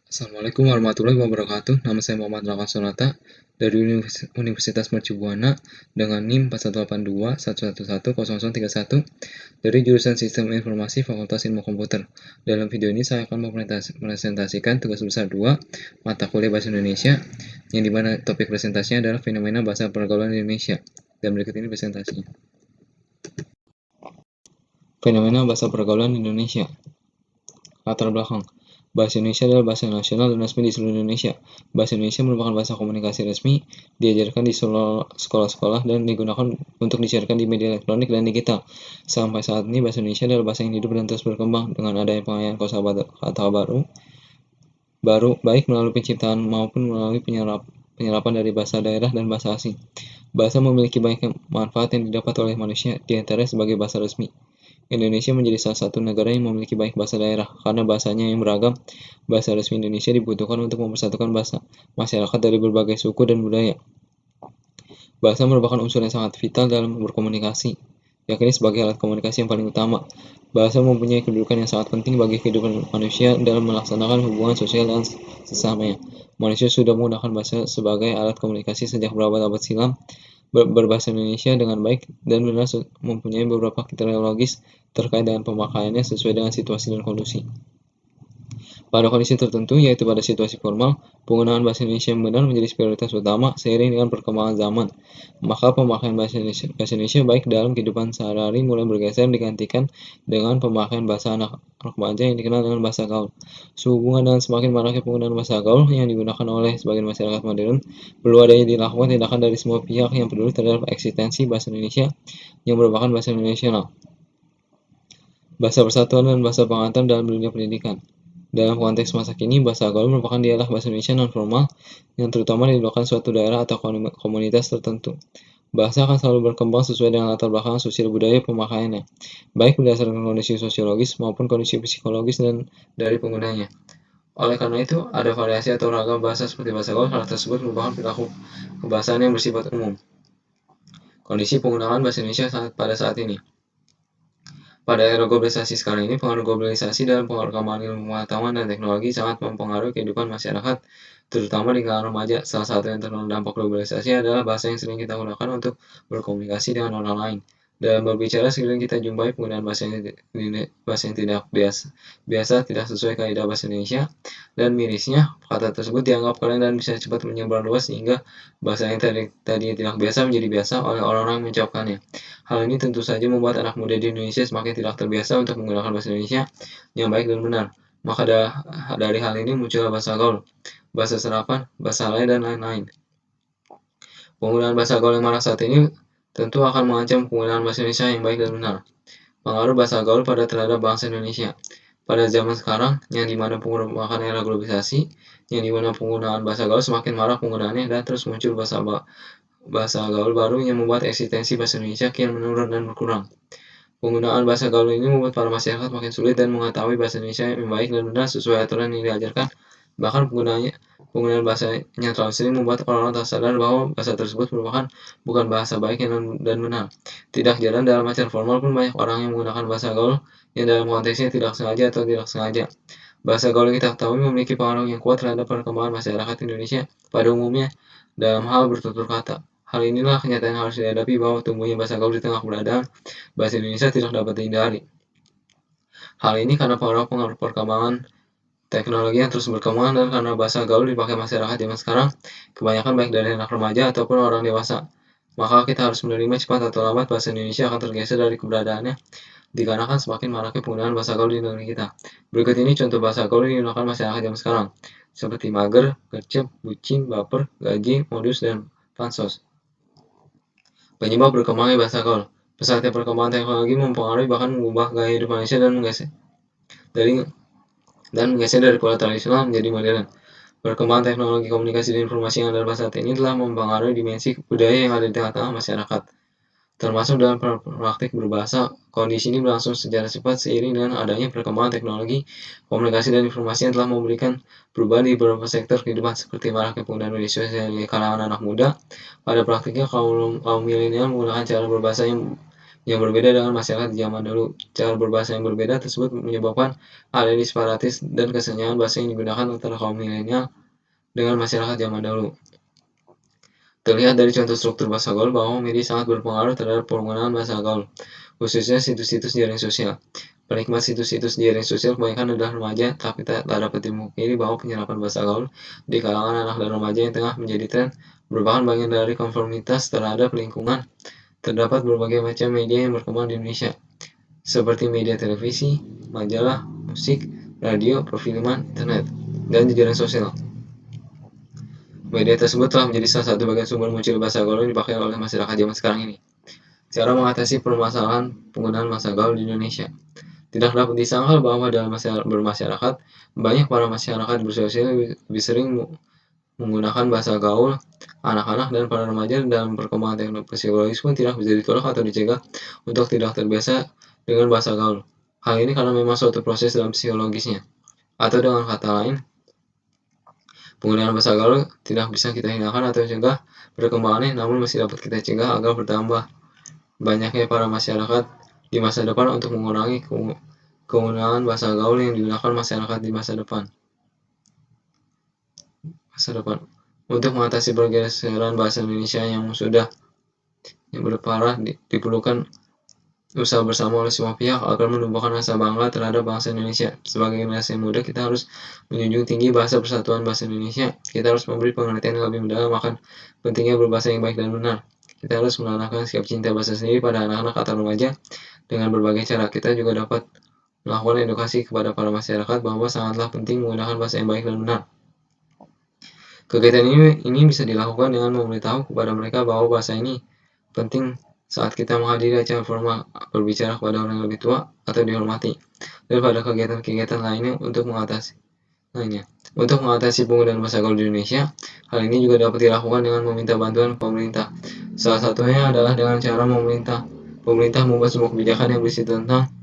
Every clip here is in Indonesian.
Assalamualaikum warahmatullahi wabarakatuh. Nama saya Muhammad Raka Sonata dari Universitas Mercu Buana dengan NIM 418211100031 dari jurusan Sistem Informasi Fakultas Ilmu Komputer. Dalam video ini saya akan mempresentasikan tugas besar 2 mata kuliah Bahasa Indonesia yang dimana topik presentasinya adalah fenomena bahasa pergaulan Indonesia. Dan berikut ini presentasinya. Fenomena bahasa pergaulan Indonesia. Latar belakang. Bahasa Indonesia adalah bahasa nasional dan resmi di seluruh Indonesia. Bahasa Indonesia merupakan bahasa komunikasi resmi, diajarkan di sekolah-sekolah dan digunakan untuk disiarkan di media elektronik dan digital. Sampai saat ini bahasa Indonesia adalah bahasa yang hidup dan terus berkembang dengan adanya pengayaan kosakata baru baik melalui penciptaan maupun melalui penyerapan dari bahasa daerah dan bahasa asing. Bahasa memiliki banyak manfaat yang didapat oleh manusia, diantaranya sebagai bahasa resmi. Indonesia menjadi salah satu negara yang memiliki banyak bahasa daerah. Karena bahasanya yang beragam, bahasa resmi Indonesia dibutuhkan untuk mempersatukan bahasa masyarakat dari berbagai suku dan budaya. Bahasa merupakan unsur yang sangat vital dalam berkomunikasi, yakni sebagai alat komunikasi yang paling utama. Bahasa mempunyai kedudukan yang sangat penting bagi kehidupan manusia dalam melaksanakan hubungan sosial dan sesamanya. Manusia sudah menggunakan bahasa sebagai alat komunikasi sejak berabad-abad silam. Berbahasa Indonesia dengan baik dan benar mempunyai beberapa kriteria logis terkait dengan pemakaiannya sesuai dengan situasi dan kondisi. Pada kondisi tertentu, yaitu pada situasi formal, penggunaan bahasa Indonesia yang benar menjadi prioritas utama seiring dengan perkembangan zaman. Maka pemakaian bahasa Indonesia baik dalam kehidupan sehari-hari mulai bergeser digantikan dengan pemakaian bahasa anak remaja yang dikenal dengan bahasa gaul. Sehubungan dengan semakin maraknya penggunaan bahasa gaul yang digunakan oleh sebagian masyarakat modern, perlu adanya dilakukan tindakan dari semua pihak yang peduli terhadap eksistensi bahasa Indonesia yang merupakan bahasa nasional, bahasa persatuan dan bahasa pengantar dalam dunia pendidikan. Dalam konteks masa kini, bahasa gaul merupakan dialah bahasa Indonesia non-formal yang terutama digunakan suatu daerah atau komunitas tertentu. Bahasa akan selalu berkembang sesuai dengan latar belakang sosial budaya pemakaiannya, baik berdasarkan kondisi sosiologis maupun kondisi psikologis dan dari penggunanya. Oleh karena itu, ada variasi atau ragam bahasa seperti bahasa gaul. Hal tersebut merupakan perilaku kebahasaan yang bersifat umum. Kondisi penggunaan bahasa Indonesia pada saat ini. Pada era globalisasi sekarang ini, pengaruh globalisasi dalam perkembangan ilmu pengetahuan dan teknologi sangat mempengaruhi kehidupan masyarakat, terutama di kalangan remaja. Salah satu yang terkena dampak globalisasi adalah bahasa yang sering kita gunakan untuk berkomunikasi dengan orang lain. Dalam berbicara, sering kita jumpai penggunaan bahasa yang tidak biasa, tidak sesuai kaidah bahasa Indonesia, dan mirisnya, kata tersebut dianggap keren dan bisa cepat menyebar luas sehingga bahasa yang tadinya tidak biasa menjadi biasa oleh orang-orang yang mengucapkannya. Hal ini tentu saja membuat anak muda di Indonesia semakin tidak terbiasa untuk menggunakan bahasa Indonesia yang baik dan benar. Maka dari hal ini muncullah bahasa gaul, bahasa serapan, bahasa alay, dan lain-lain. Penggunaan bahasa gaul yang marak saat ini tentu akan mengancam penggunaan bahasa Indonesia yang baik dan benar. Pengaruh bahasa gaul terhadap bangsa Indonesia. Pada zaman sekarang, yang dimana merupakan era globalisasi, yang dimana penggunaan bahasa gaul semakin marak penggunaannya dan terus muncul bahasa gaul baru yang membuat eksistensi bahasa Indonesia kian menurun dan berkurang. Penggunaan bahasa gaul ini membuat para masyarakat makin sulit dan mengetahui bahasa Indonesia yang baik dan benar sesuai aturan yang diajarkan. Bahkan penggunaan bahasanya terlalu sering membuat orang-orang tak sadar bahwa bahasa tersebut bukan bahasa baik dan benar. Tidak jarang dalam acara formal pun banyak orang yang menggunakan bahasa gaul yang dalam konteksnya tidak sengaja atau tidak sengaja. Bahasa gaul yang kita ketahui memiliki pengaruh yang kuat terhadap perkembangan masyarakat Indonesia pada umumnya dalam hal bertutur kata. Hal inilah kenyataan yang harus dihadapi bahwa tumbuhnya bahasa gaul di tengah keberadaan bahasa Indonesia tidak dapat dihindari. Hal ini karena pengaruh perkembangan teknologi yang terus berkembang dan karena bahasa gaul dipakai masyarakat zaman sekarang, kebanyakan baik dari anak remaja ataupun orang dewasa. Maka kita harus menerima cepat atau lambat bahasa Indonesia akan tergeser dari keberadaannya dikarenakan semakin maraknya penggunaan bahasa gaul di negeri kita. Berikut ini contoh bahasa gaul yang digunakan masyarakat zaman sekarang, seperti mager, gercep, bucin, baper, gaji, modus, dan pansos. Penyebab berkembangnya bahasa gaul. Pesatnya perkembangan teknologi mempengaruhi bahkan mengubah gaya hidup manusia dan menggeser dari pola tradisional menjadi modern. Perkembangan teknologi komunikasi dan informasi yang ada pada saat ini telah mempengaruhi dimensi budaya yang ada di tengah-tengah masyarakat, termasuk dalam praktik berbahasa. Kondisi ini berlangsung secara cepat seiring dengan adanya perkembangan teknologi komunikasi dan informasi yang telah memberikan perubahan di beberapa sektor kehidupan seperti maraknya penggunaan media sosial di kalangan anak muda. Pada praktiknya, kaum milenial menggunakan cara berbahasa yang yang berbeda dengan masyarakat zaman dulu. Cara berbahasa yang berbeda tersebut menyebabkan ada disparitas dan kesenjangan bahasa yang digunakan antara kaum milenial dengan masyarakat zaman dahulu. Terlihat dari contoh struktur bahasa gaul bahwa media sangat berpengaruh terhadap penggunaan bahasa gaul, khususnya situs-situs jaring sosial. Penikmat situs-situs jaring sosial kebanyakan adalah remaja, tapi tak dapat dimungkiri bahwa penyerapan bahasa gaul di kalangan anak dan remaja yang tengah menjadi tren merupakan bagian dari konformitas terhadap lingkungan. Terdapat berbagai macam media yang berkembang di Indonesia, seperti media televisi, majalah, musik, radio, perfilman, internet, dan jejaring sosial. Media tersebut telah menjadi salah satu bagian sumber muncul bahasa gaul yang dipakai oleh masyarakat zaman sekarang ini. Cara mengatasi permasalahan penggunaan bahasa gaul di Indonesia. Tidak dapat disangkal bahwa dalam bermasyarakat, banyak para masyarakat bersosial lebih sering menggunakan bahasa gaul. Anak-anak dan para remaja dalam perkembangan teknologi psikologis pun tidak bisa ditolak atau dicegah untuk tidak terbiasa dengan bahasa gaul. Hal ini karena memang suatu proses dalam psikologisnya. Atau dengan kata lain, penggunaan bahasa gaul tidak bisa kita hindarkan atau cegah perkembangannya, namun masih dapat kita cegah agar bertambah banyaknya para masyarakat di masa depan untuk mengurangi kegunaan bahasa gaul yang digunakan masyarakat di masa depan. Untuk mengatasi pergeseran bahasa Indonesia yang sudah berparah, diperlukan usaha bersama oleh semua pihak agar menumbuhkan rasa bangga terhadap bangsa Indonesia. Sebagai generasi muda, kita harus menjunjung tinggi bahasa persatuan bahasa Indonesia. Kita harus memberi pengertian yang lebih mendalam akan pentingnya berbahasa yang baik dan benar. Kita harus menanamkan sikap cinta bahasa sendiri pada anak-anak atau remaja dengan berbagai cara. Kita juga dapat melakukan edukasi kepada para masyarakat bahwa sangatlah penting menggunakan bahasa yang baik dan benar. Kegiatan ini bisa dilakukan dengan memberitahu kepada mereka bahwa bahasa ini penting saat kita menghadiri acara formal, berbicara kepada orang yang lebih tua atau dihormati, dan pada kegiatan-kegiatan lainnya untuk mengatasi penggunaan bahasa gaul di Indonesia. Hal ini juga dapat dilakukan dengan meminta bantuan pemerintah. Salah satunya adalah dengan cara pemerintah membuat sebuah kebijakan yang berisi tentang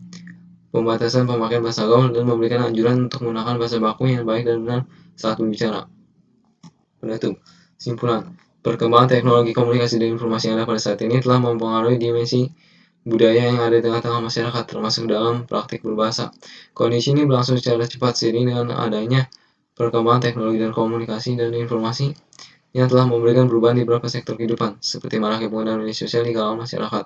pembatasan pemakaian bahasa gaul dan memberikan anjuran untuk menggunakan bahasa baku yang baik dan benar saat berbicara. Penutup. Simpulan. Perkembangan teknologi komunikasi dan informasi yang ada pada saat ini telah mempengaruhi dimensi budaya yang ada di tengah-tengah masyarakat, termasuk dalam praktik berbahasa. Kondisi ini berlangsung secara cepat seiring dengan adanya perkembangan teknologi dan komunikasi dan informasi yang telah memberikan perubahan di beberapa sektor kehidupan, seperti maraknya penggunaan media sosial di kalangan masyarakat.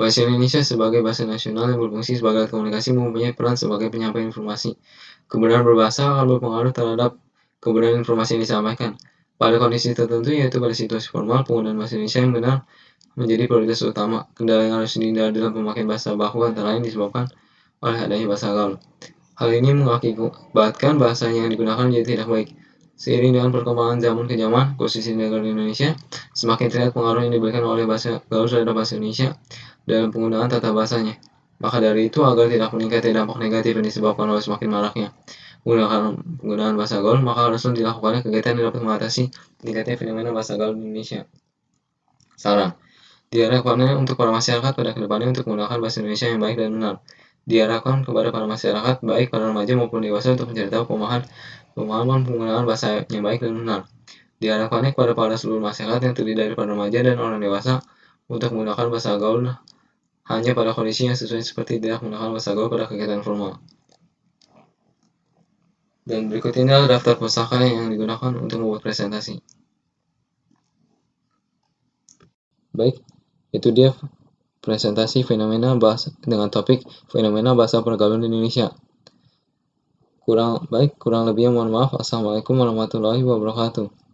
Bahasa Indonesia sebagai bahasa nasional yang berfungsi sebagai komunikasi mempunyai peran sebagai penyampaian informasi. Kebenaran berbahasa akan berpengaruh terhadap kebenaran informasi yang disampaikan. Pada kondisi tertentu, yaitu pada situasi formal, penggunaan bahasa Indonesia yang benar menjadi prioritas utama. Kendala yang harus dihindari dalam pemakaian bahasa baku antara lain disebabkan oleh adanya bahasa gaul. Hal ini mengakibatkan bahasa yang digunakan menjadi tidak baik. Seiring dengan perkembangan zaman ke zaman, khususnya di negara Indonesia, semakin terlihat pengaruh yang diberikan oleh bahasa gaul terhadap bahasa Indonesia dalam penggunaan tata bahasanya. Maka dari itu, agar tidak meningkatkan dampak negatif yang disebabkan oleh semakin maraknya penggunaan bahasa gaul, maka haruslah dilakukannya kegiatan yang dapat mengatasi meningkatnya fenomena bahasa gaul di Indonesia. Saran. Diharapkannya untuk para masyarakat pada kedepannya untuk menggunakan bahasa Indonesia yang baik dan benar. Diharapkan kepada para masyarakat, baik para remaja maupun dewasa, untuk mencari tahu pemahaman penggunaan bahasa yang baik dan benar. Diharapkannya kepada para seluruh masyarakat yang terdiri dari para remaja dan orang dewasa untuk menggunakan bahasa gaul hanya pada kondisi yang sesuai, seperti tidak menggunakan bahasa gaul pada kegiatan formal. Dan berikut ini adalah daftar pusaka yang digunakan untuk membuat presentasi. Baik, itu dia presentasi fenomena bahasa dengan topik fenomena bahasa pergaulan di Indonesia. Kurang lebihnya mohon maaf. Assalamualaikum warahmatullahi wabarakatuh.